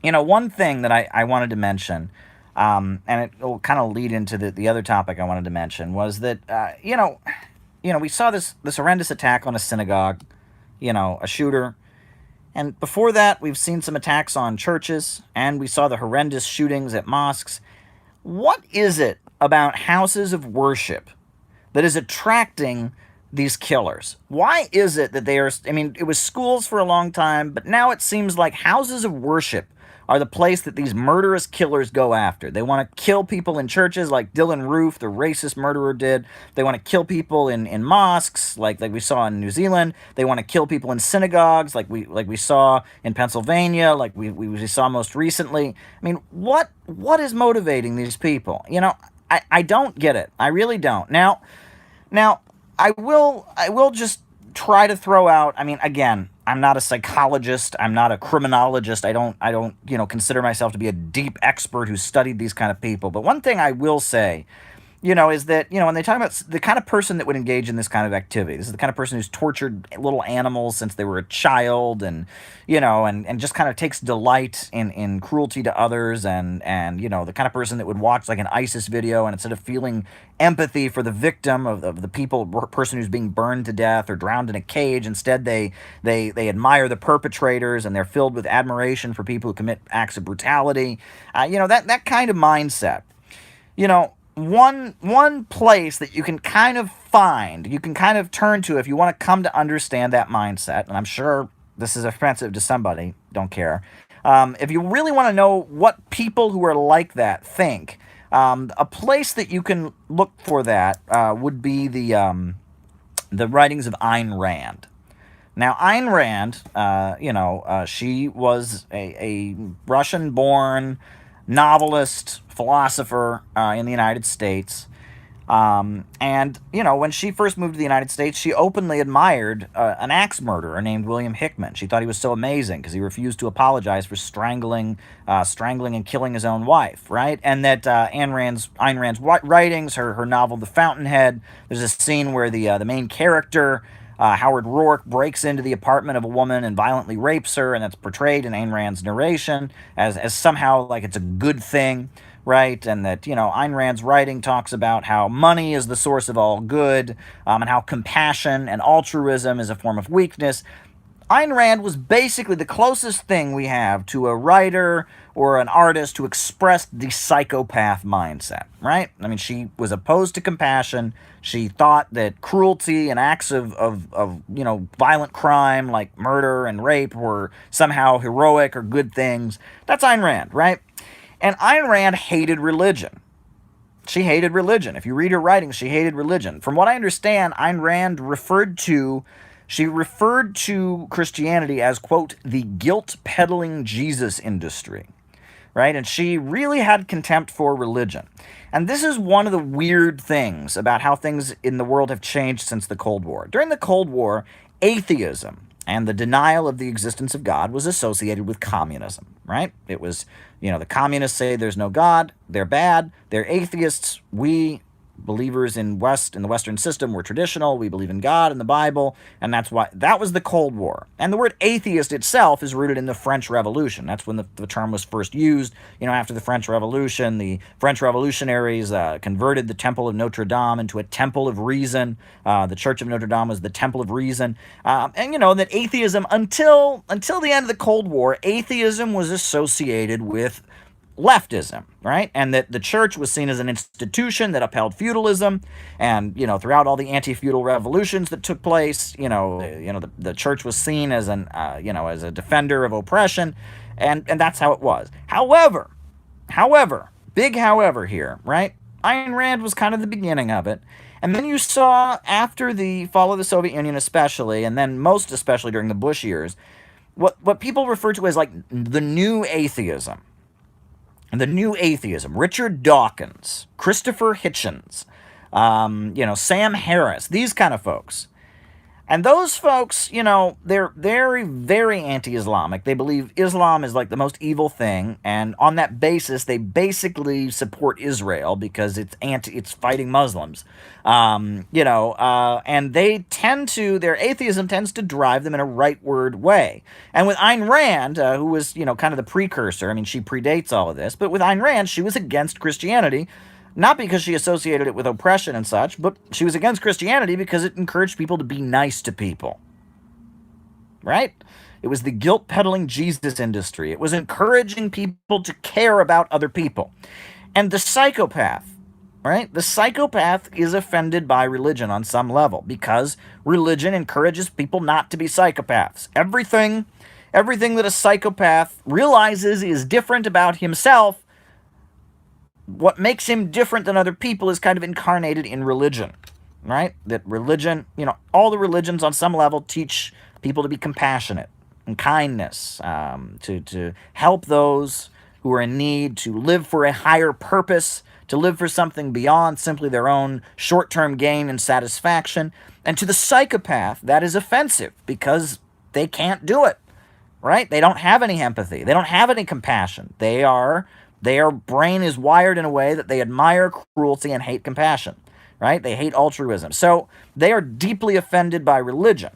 One thing that I wanted to mention, and it will kind of lead into the other topic I wanted to mention, was that, we saw this horrendous attack on a synagogue, a shooter. And before that, we've seen some attacks on churches, and we saw the horrendous shootings at mosques. What is it about houses of worship that is attracting these killers? Why is it that they are? I mean, it was schools for a long time, but now it seems like houses of worship are the place that these murderous killers go after. They want to kill people in churches like Dylan Roof, the racist murderer, did. They want to kill people in mosques like we saw in New Zealand. They want to kill people in synagogues like we saw in Pennsylvania, like we saw most recently. I mean, what is motivating these people? I don't get it. I really don't. Now, I will just try to throw out. I mean, again, I'm not a psychologist. I'm not a criminologist. I don't consider myself to be a deep expert who studied these kind of people. But one thing I will say, is that, when they talk about the kind of person that would engage in this kind of activity, this is the kind of person who's tortured little animals since they were a child, and just kind of takes delight in cruelty to others, and the kind of person that would watch like an ISIS video, and instead of feeling empathy for the victim of the person who's being burned to death or drowned in a cage, instead they admire the perpetrators, and they're filled with admiration for people who commit acts of brutality. That kind of mindset. One place that you can kind of turn to if you want to come to understand that mindset, and I'm sure this is offensive to somebody, don't care. If you really want to know what people who are like that think, a place that you can look for that would be the writings of Ayn Rand. Now, Ayn Rand, she was a Russian-born novelist, philosopher in the United States. And, when she first moved to the United States, she openly admired an axe murderer named William Hickman. She thought he was so amazing because he refused to apologize for strangling and killing his own wife, right? And that Ayn Rand's writings, her novel The Fountainhead, there's a scene where the main character, Howard Rourke, breaks into the apartment of a woman and violently rapes her, and that's portrayed in Ayn Rand's narration as somehow like it's a good thing, right? And that, Ayn Rand's writing talks about how money is the source of all good, and how compassion and altruism is a form of weakness. Ayn Rand was basically the closest thing we have to a writer or an artist who expressed the psychopath mindset, right? I mean, she was opposed to compassion. She thought that cruelty and acts of violent crime like murder and rape were somehow heroic or good things. That's Ayn Rand, right? And Ayn Rand hated religion. She hated religion. If you read her writings, she hated religion. From what I understand, Ayn Rand she referred to Christianity as, quote, the guilt-peddling Jesus industry, right? And she really had contempt for religion. And this is one of the weird things about how things in the world have changed since the Cold War. During the Cold War, atheism and the denial of the existence of God was associated with communism, right? It was, the communists say there's no God, they're bad, they're atheists, we believers in the Western system, we're traditional, we believe in God and the Bible, and that was the Cold War. And the word atheist itself is rooted in the French Revolution. That's when the term was first used. After the French Revolution, the French revolutionaries converted the Temple of Notre Dame into a temple of reason. The Church of Notre Dame was the Temple of Reason. That atheism, until the end of the Cold War, atheism was associated with leftism, right? And that the church was seen as an institution that upheld feudalism, and throughout all the anti-feudal revolutions that took place, the church was seen as as a defender of oppression, and that's how it was. However, big however here, right? Ayn Rand was kind of the beginning of it. And then you saw, after the fall of the Soviet Union especially, and then most especially during the Bush years, what people refer to as like the new atheism. And the new atheism, Richard Dawkins, Christopher Hitchens, Sam Harris, these kind of folks. And those folks, they're very, very anti-Islamic. They believe Islam is like the most evil thing, and on that basis, they basically support Israel because it's fighting Muslims. And their atheism tends to drive them in a rightward way. And with Ayn Rand, who was, kind of the precursor, I mean, she predates all of this, but with Ayn Rand, she was against Christianity, not because she associated it with oppression and such, but she was against Christianity because it encouraged people to be nice to people. Right? It was the guilt-peddling Jesus industry. It was encouraging people to care about other people. And the psychopath, right? The psychopath is offended by religion on some level because religion encourages people not to be psychopaths. Everything that a psychopath realizes is different about himself, what makes him different than other people, is kind of incarnated in religion, right? That religion, all the religions on some level teach people to be compassionate and kindness, to help those who are in need, to live for a higher purpose, to live for something beyond simply their own short-term gain and satisfaction. And to the psychopath, that is offensive because they can't do it, right? They don't have any empathy. They don't have any compassion. Their brain is wired in a way that they admire cruelty and hate compassion, right? They hate altruism. So they are deeply offended by religion.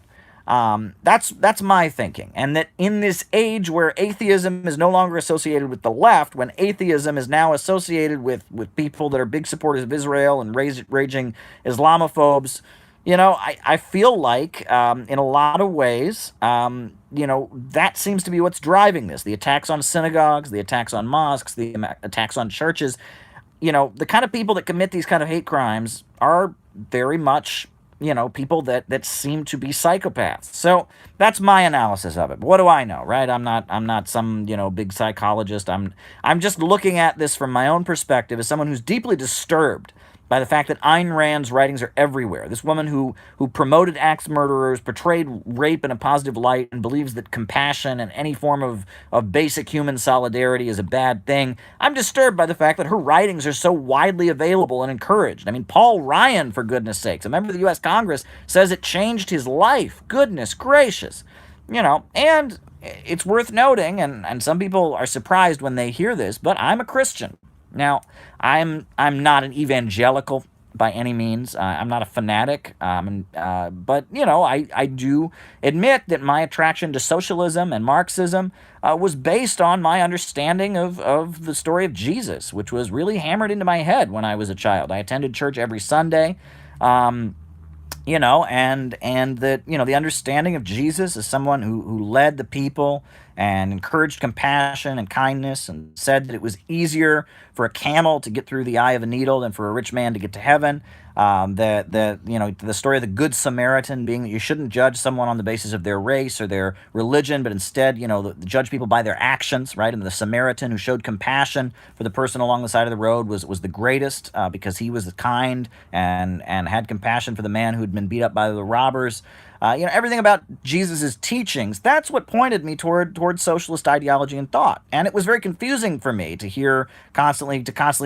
That's my thinking. And that in this age where atheism is no longer associated with the left, when atheism is now associated with people that are big supporters of Israel and raging Islamophobes, I feel like in a lot of ways, that seems to be what's driving this. The attacks on synagogues, the attacks on mosques, the attacks on churches. The kind of people that commit these kind of hate crimes are very much, people that seem to be psychopaths. So that's my analysis of it. But what do I know, right? I'm not some, big psychologist. I'm just looking at this from my own perspective as someone who's deeply disturbed by the fact that Ayn Rand's writings are everywhere. This woman who promoted axe murderers, portrayed rape in a positive light, and believes that compassion and any form of basic human solidarity is a bad thing. I'm disturbed by the fact that her writings are so widely available and encouraged. I mean, Paul Ryan, for goodness sakes, a member of the U.S. Congress, says it changed his life. Goodness gracious. And it's worth noting, and some people are surprised when they hear this, but I'm a Christian. Now, I'm not an evangelical by any means. I'm not a fanatic, but I do admit that my attraction to socialism and Marxism was based on my understanding of the story of Jesus, which was really hammered into my head when I was a child. I attended church every Sunday. And that, the understanding of Jesus as someone who led the people and encouraged compassion and kindness and said that it was easier for a camel to get through the eye of a needle than for a rich man to get to heaven. The story of the Good Samaritan being that you shouldn't judge someone on the basis of their race or their religion, but instead, judge people by their actions, right? And the Samaritan who showed compassion for the person along the side of the road was the greatest because he was kind and had compassion for the man who'd been beat up by the robbers. Everything about Jesus' teachings, that's what pointed me toward socialist ideology and thought. And it was very confusing for me to hear constantly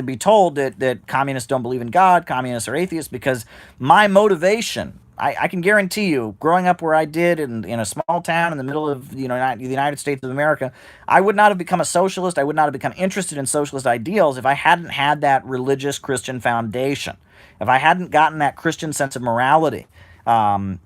be told that communists don't believe in God, communists are atheists, because my motivation, I can guarantee you, growing up where I did in a small town in the middle of the United States of America, I would not have become a socialist, I would not have become interested in socialist ideals if I hadn't had that religious Christian foundation, if I hadn't gotten that Christian sense of morality. If I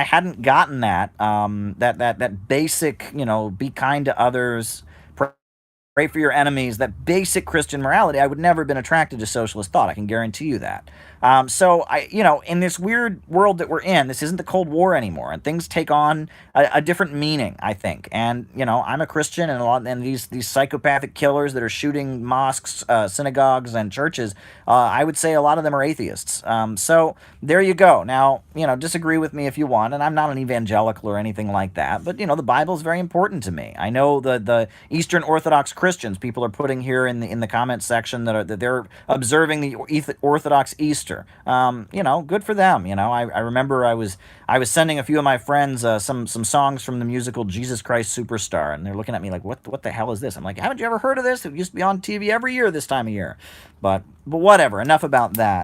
hadn't gotten that basic, be kind to others, pray for your enemies, that basic Christian morality, I would never have been attracted to socialist thought. I can guarantee you that. In this weird world that we're in, this isn't the Cold War anymore, and things take on a different meaning, I think. And, I'm a Christian, and these psychopathic killers that are shooting mosques, synagogues, and churches, I would say a lot of them are atheists. So there you go. Now, disagree with me if you want, and I'm not an evangelical or anything like that, but, the Bible is very important to me. I know the Eastern Orthodox Christians, people are putting here in the comments section that they're observing the Orthodox Easter. Good for them. I remember I was sending a few of my friends some songs from the musical Jesus Christ Superstar, and they're looking at me like, what the hell is this? I'm like, haven't you ever heard of this? It used to be on TV every year this time of year. But whatever. Enough about that.